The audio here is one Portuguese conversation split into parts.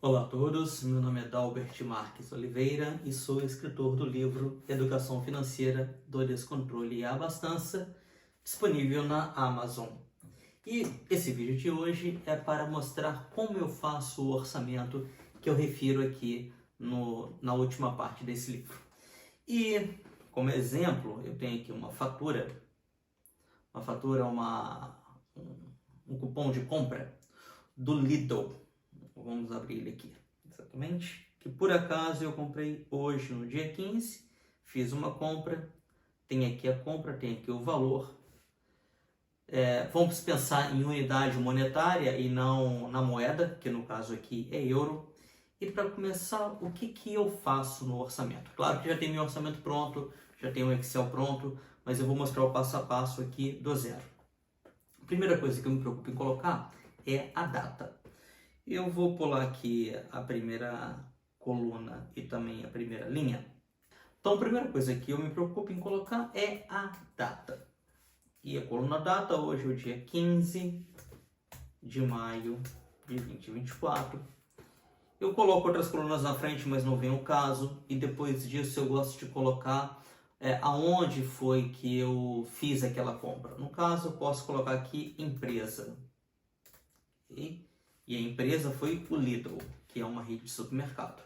Olá a todos, meu nome é Dalbert Marques Oliveira e sou escritor do livro Educação Financeira do Descontrole e Abastança, disponível na Amazon. E esse vídeo de hoje é para mostrar como eu faço o orçamento que eu refiro aqui na última parte desse livro. E como exemplo, eu tenho aqui uma fatura é um cupom de compra do Lidl. Vamos abrir ele aqui, exatamente. Que por acaso eu comprei hoje, no dia 15, fiz uma compra, tem aqui a compra, tem aqui o valor. Vamos pensar em unidade monetária e não na moeda, que no caso aqui é euro. E para começar, o que eu faço no orçamento? Claro que já tem meu orçamento pronto, já tem o Excel pronto, mas eu vou mostrar o passo a passo aqui do zero. A primeira coisa que eu me preocupo em colocar é a data. Eu vou pular aqui a primeira coluna e também a primeira linha. Então, a primeira coisa que eu me preocupo em colocar é a data. E a coluna data, hoje é o dia 15 de maio de 2024. Eu coloco outras colunas na frente, mas não vem o caso. E depois disso eu gosto de colocar aonde foi que eu fiz aquela compra. No caso, eu posso colocar aqui empresa. Okay? E a empresa foi o Lidl, que é uma rede de supermercado.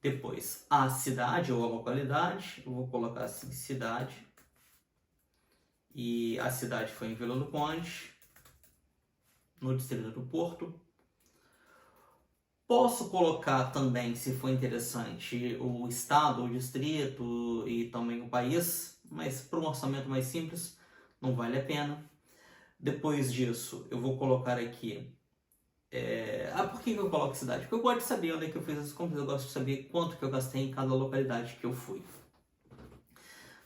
Depois, a cidade ou a localidade, eu vou colocar assim, cidade. E a cidade foi em Vila do Conde, no distrito do Porto. Posso colocar também, se for interessante, o estado, o distrito e também o país, mas para um orçamento mais simples, não vale a pena. Depois disso, eu vou colocar aqui por que eu coloco cidade? Porque eu gosto de saber onde é que eu fiz as compras, eu gosto de saber quanto que eu gastei em cada localidade que eu fui.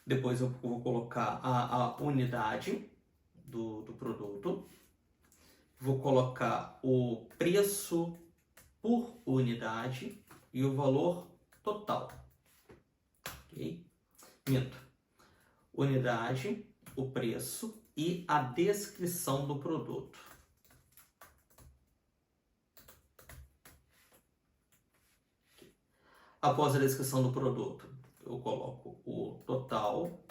Depois eu vou colocar a unidade do produto. Vou colocar o preço por unidade e o valor total. Ok? Minto. Unidade, o preço e a descrição do produto. Após a descrição do produto, eu coloco o total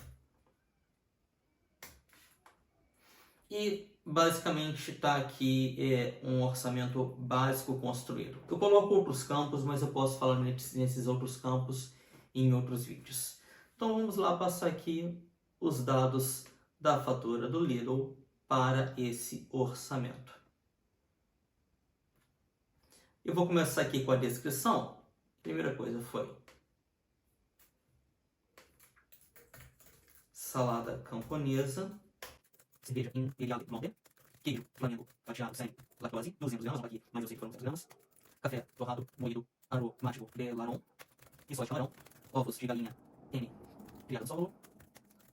e basicamente está aqui um orçamento básico construído. Eu coloco outros campos, mas eu posso falar nesses outros campos em outros vídeos. Então vamos lá passar aqui os dados da fatura do Lidl para esse orçamento. Eu vou começar aqui com a descrição. Primeira coisa foi salada camponesa, cerveja imperial de Colômbia, queijo Flamengo fatiado sem lactose, 200 gramas, aqui, mas eu sei que foram 300 gramas, café torrado moído aromático de larão, risol de camarão, ovos de galinha N, criada no solo,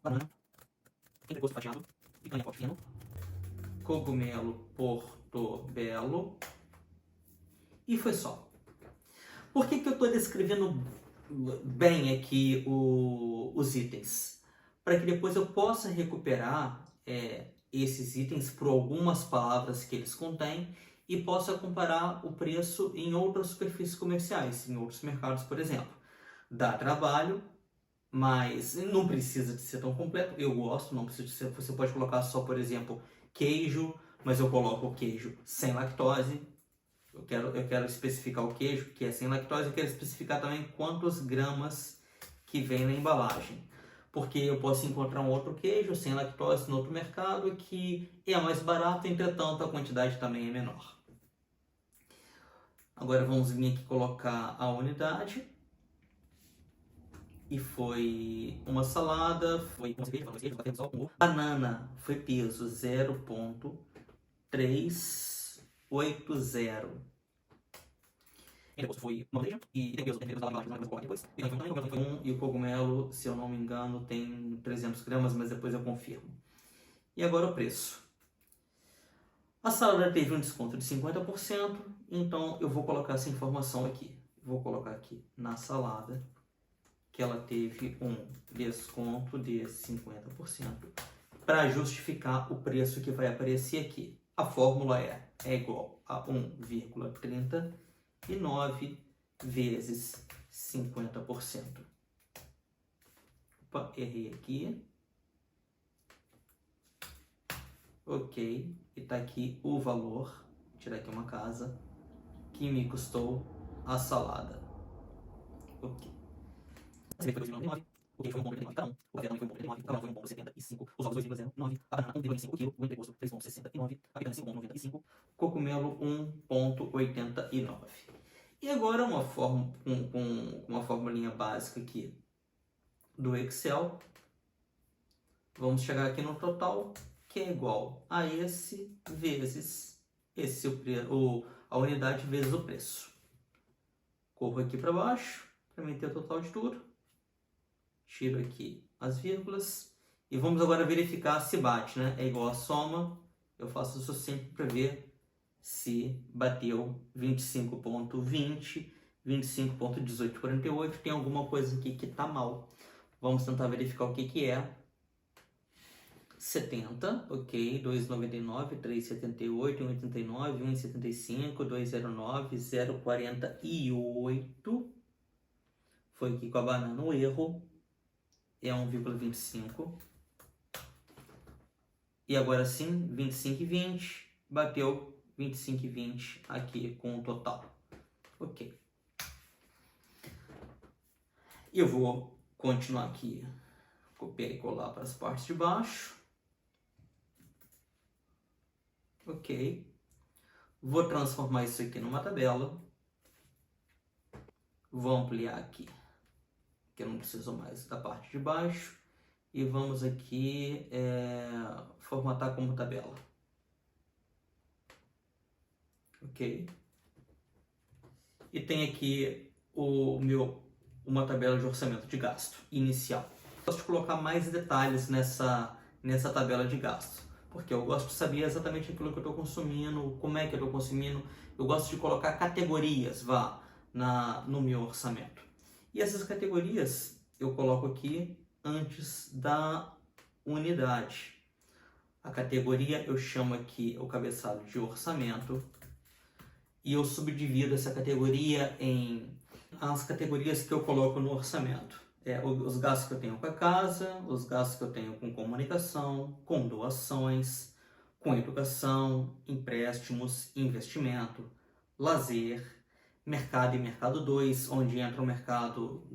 banana, entrecosto fatiado, picanha pop fino, cogumelo portobello, e foi só. Por que eu estou descrevendo bem aqui os itens? Para que depois eu possa recuperar esses itens por algumas palavras que eles contêm e possa comparar o preço em outras superfícies comerciais, em outros mercados, por exemplo. Dá trabalho, mas não precisa de ser tão completo. Eu gosto, não precisa de ser. Você pode colocar só, por exemplo, queijo, mas eu coloco o queijo sem lactose. Eu quero especificar o queijo que é sem lactose, eu quero especificar também quantos gramas que vem na embalagem. Porque eu posso encontrar um outro queijo sem lactose no outro mercado que é mais barato, entretanto a quantidade também é menor. Agora vamos vir aqui colocar a unidade. E foi uma salada, foi uma cerveja, banana, foi peso 0,380. Depois foi uma bandeja e tem peso da embalagem, mas colocar depois. E também foi e o cogumelo, se eu não me engano, tem 300 gramas, mas depois eu confirmo. E agora o preço. A salada teve um desconto de 50%, então eu vou colocar essa informação aqui. Vou colocar aqui na salada que ela teve um desconto de 50% para justificar o preço que vai aparecer aqui. A fórmula é igual a 1,30 vezes 50%. Opa, errei aqui. Ok, e tá aqui o valor, vou tirar aqui uma casa, que me custou a salada. Ok. A cerveja foi 2,99, o queijo foi 1,89 cada um, o café também foi 1,89, o camarão foi 1,75, os ovos 2,09, a banana 1,25 kg, o entreposto 3,69, a picanha 5,95, cogumelo 1,89. E agora uma formulinha básica aqui do Excel, vamos chegar aqui no total, que é igual a esse vezes a unidade vezes o preço. Corro aqui para baixo, para meter o total de tudo. Tiro aqui as vírgulas. E vamos agora verificar se bate, né? É igual a soma. Eu faço isso sempre para ver se bateu 25,20, 25,1848. Tem alguma coisa aqui que está mal. Vamos tentar verificar o que é. 70, ok, 2,99, 3,78, 1,89, 1,75, 2,09, 0,48. Foi aqui com a banana o erro. É 1,25. E agora sim, 25,20. Bateu 25,20 aqui com o total. Ok. Eu vou continuar aqui. Copiar e colar para as partes de baixo. Ok. Vou transformar isso aqui numa tabela. Vou ampliar aqui, que eu não preciso mais da parte de baixo. E vamos aqui formatar como tabela. Ok. E tem aqui uma tabela de orçamento de gasto inicial. Eu gosto de colocar mais detalhes nessa tabela de gasto, porque eu gosto de saber exatamente aquilo que eu estou consumindo, como é que eu estou consumindo. Eu gosto de colocar categorias, no meu orçamento. E essas categorias eu coloco aqui antes da unidade. A categoria eu chamo aqui o cabeçalho de orçamento e eu subdivido essa categoria em as categorias que eu coloco no orçamento. Os gastos que eu tenho com a casa, os gastos que eu tenho com comunicação, com doações, com educação, empréstimos, investimento, lazer, mercado e mercado 2, onde entra o mercado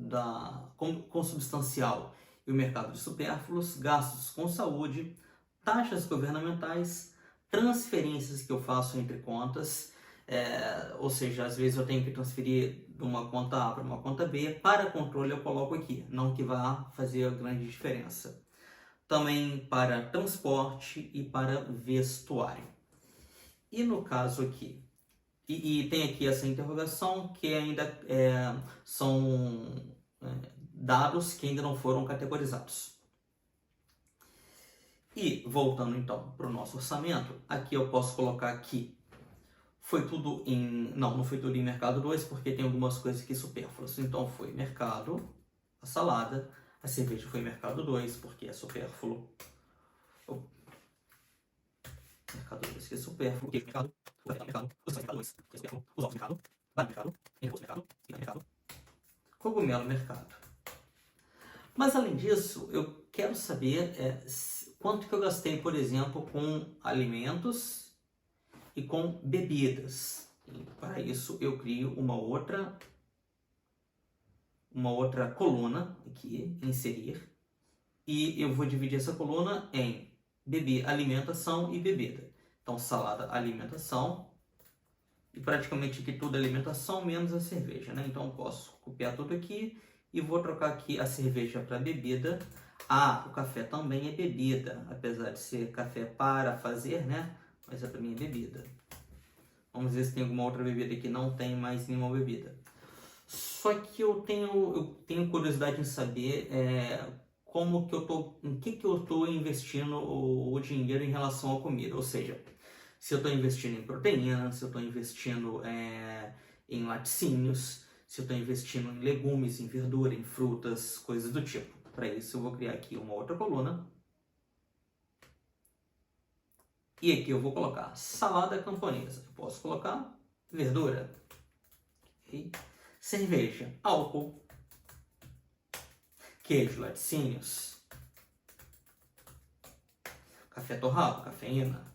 consubstancial e o mercado de supérfluos, gastos com saúde, taxas governamentais, transferências que eu faço entre contas, ou seja, às vezes eu tenho que transferir de uma conta A para uma conta B. Para controle eu coloco aqui, não que vá fazer grande diferença. Também para transporte e para vestuário. E no caso aqui, e tem aqui essa interrogação que ainda são dados que ainda não foram categorizados. E voltando então para o nosso orçamento, aqui eu posso colocar aqui, foi tudo em... Não foi tudo em mercado 2, porque tem algumas coisas aqui supérfluas. Então foi mercado, a salada, a cerveja foi mercado 2, porque é supérfluo. Mercado 2, que é supérfluo. O queijo mercado, o café mercado, os mercado 2, que é supérfluo. Os ovos mercado, banana mercado, entreposto mercado, picanha mercado, cogumelo mercado. Mas além disso, eu quero saber quanto que eu gastei, por exemplo, com alimentos e com bebidas. E para isso eu crio uma outra coluna aqui, inserir, e eu vou dividir essa coluna em alimentação e bebida. Então salada, alimentação, e praticamente aqui tudo é alimentação menos a cerveja, né? Então eu posso copiar tudo aqui e vou trocar aqui a cerveja para bebida. O café também é bebida, apesar de ser café para fazer, né? Mas para mim é bebida. Vamos ver se tem alguma outra bebida aqui. Não tem mais nenhuma bebida. Só que eu tenho curiosidade em saber em que eu estou investindo o dinheiro em relação à comida. Ou seja, se eu estou investindo em proteína, se eu estou investindo em laticínios, se eu estou investindo em legumes, em verdura, em frutas, coisas do tipo. Para isso eu vou criar aqui uma outra coluna. E aqui eu vou colocar salada camponesa. Eu posso colocar verdura. cerveja, álcool, queijo, laticínios, café torrado, cafeína,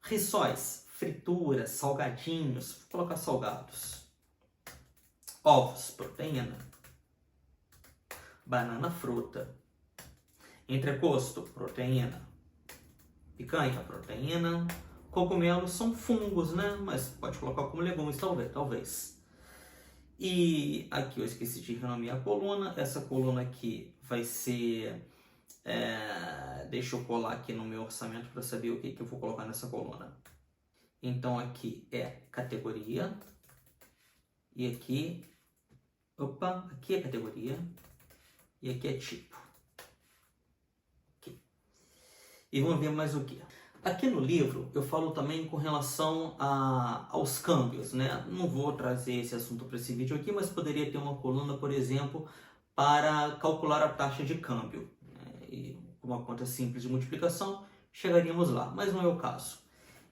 rissóis, frituras, salgadinhos, vou colocar salgados, ovos, proteína, banana, fruta, entrecosto, proteína, picanha, proteína, cogumelos são fungos, né? Mas pode colocar como legumes, talvez. E aqui eu esqueci de renomear a coluna. Essa coluna aqui vai ser... deixa eu colar aqui no meu orçamento para saber o que eu vou colocar nessa coluna. Então aqui é categoria. E aqui... Opa, aqui é categoria. E aqui é tipo. Aqui. E vamos ver mais o que. Aqui no livro eu falo também com relação aos câmbios, né? Não vou trazer esse assunto para esse vídeo aqui, mas poderia ter uma coluna, por exemplo, para calcular a taxa de câmbio. E com uma conta simples de multiplicação, chegaríamos lá, mas não é o caso.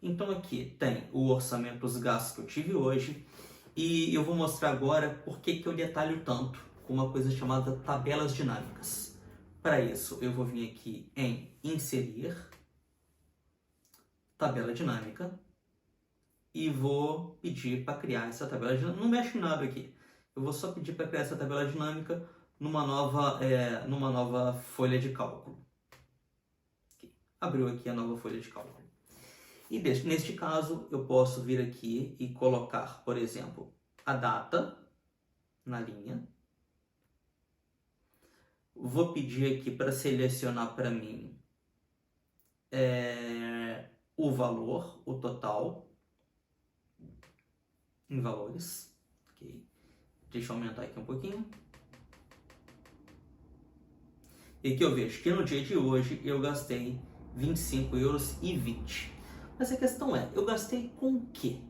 Então aqui tem o orçamento dos gastos que eu tive hoje e eu vou mostrar agora por que eu detalho tanto com uma coisa chamada tabelas dinâmicas. Para isso, eu vou vir aqui em inserir, tabela dinâmica, e vou pedir para criar essa tabela dinâmica. Não mexe em nada aqui. Eu vou só pedir para criar essa tabela dinâmica numa nova folha de cálculo. Aqui. Abriu aqui a nova folha de cálculo. E neste caso, eu posso vir aqui e colocar, por exemplo, a data na linha. Vou pedir aqui para selecionar para mim o valor, o total, em valores. Okay. Deixa eu aumentar aqui um pouquinho. E aqui eu vejo que no dia de hoje eu gastei €25,20. Mas a questão é, eu gastei com o quê?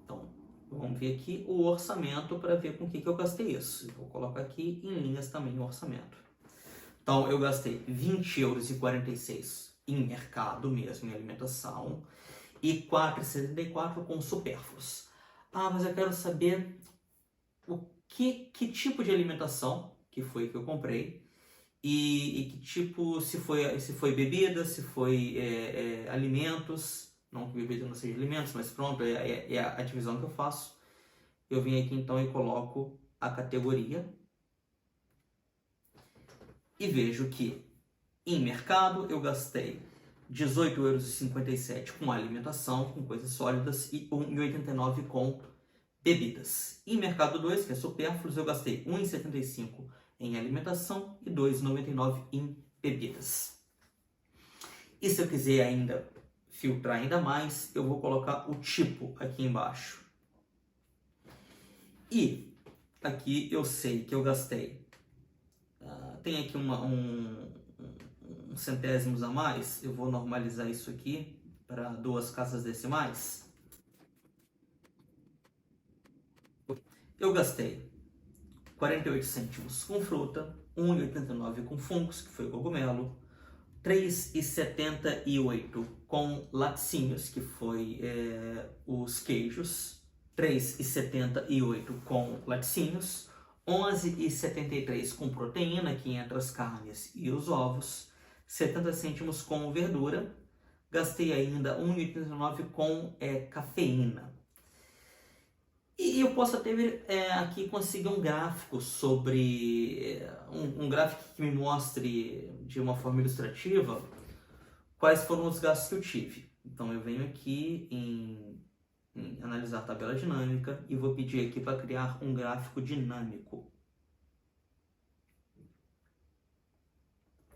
Então, vamos ver aqui o orçamento para ver com o que eu gastei isso. Eu vou colocar aqui em linhas também o orçamento. Então, eu gastei €20,46 em mercado mesmo, em alimentação, e R$4,74 com supérfluos. Ah, mas eu quero saber que tipo de alimentação que foi que eu comprei e que tipo, se foi bebida, se foi alimentos, não que bebida não seja alimentos, mas pronto, é a divisão que eu faço. Eu vim aqui então e coloco a categoria e vejo que em mercado eu gastei €18,57 com alimentação, com coisas sólidas, e R$1,89 com bebidas. Em mercado 2, que é supérfluos, eu gastei R$1,75 em alimentação e R$2,99 em bebidas. E se eu quiser ainda filtrar ainda mais, eu vou colocar o tipo aqui embaixo. E aqui eu sei que eu gastei, tem aqui centésimos a mais, eu vou normalizar isso aqui para 2 casas decimais. Eu gastei 48 cêntimos com fruta, 1,89 com fungos, que foi cogumelo, 3,78 com laticínios, que foi os queijos, 3,78 com laticínios, 11,73 com proteína, que entra as carnes e os ovos, 70 cêntimos com verdura, gastei ainda 1,89 com cafeína. E eu posso até aqui conseguir um gráfico sobre, um gráfico que me mostre de uma forma ilustrativa quais foram os gastos que eu tive. Então eu venho aqui em analisar a tabela dinâmica e vou pedir aqui para criar um gráfico dinâmico.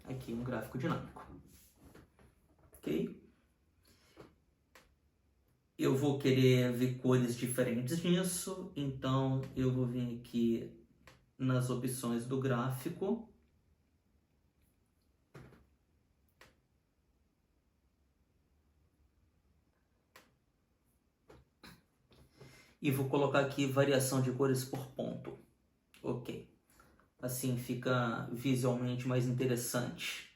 Aqui um gráfico dinâmico. Ok? Eu vou querer ver cores diferentes nisso, então eu vou vir aqui nas opções do gráfico. E vou colocar aqui variação de cores por ponto. Ok. Assim fica visualmente mais interessante.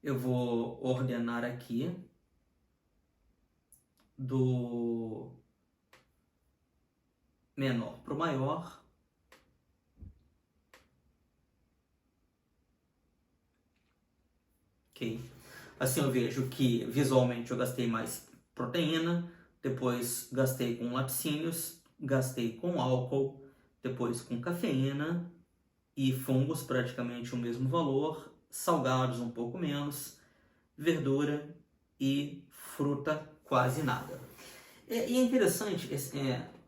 Eu vou ordenar aqui do menor para o maior. Ok. Assim eu vejo que visualmente eu gastei mais proteína, depois gastei com laticínios, gastei com álcool, depois com cafeína e fungos praticamente o mesmo valor, salgados um pouco menos, verdura e fruta quase nada. E é interessante,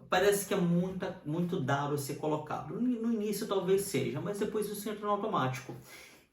parece que é muito dado a ser colocado. No início talvez seja, mas depois isso entra no automático.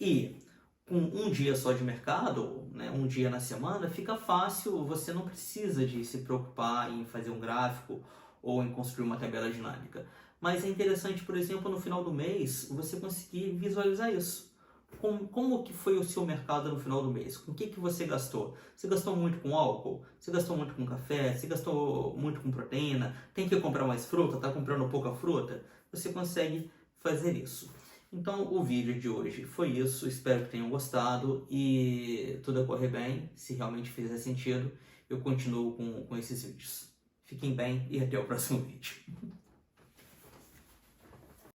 E com um dia só de mercado, né, um dia na semana, fica fácil, você não precisa de se preocupar em fazer um gráfico ou em construir uma tabela dinâmica. Mas é interessante, por exemplo, no final do mês, você conseguir visualizar isso. Como que foi o seu mercado no final do mês? Com o que você gastou? Você gastou muito com álcool? Você gastou muito com café? Você gastou muito com proteína? Tem que comprar mais fruta? Está comprando pouca fruta? Você consegue fazer isso. Então o vídeo de hoje foi isso, espero que tenham gostado e tudo a correr bem, se realmente fizer sentido, eu continuo com esses vídeos. Fiquem bem e até o próximo vídeo.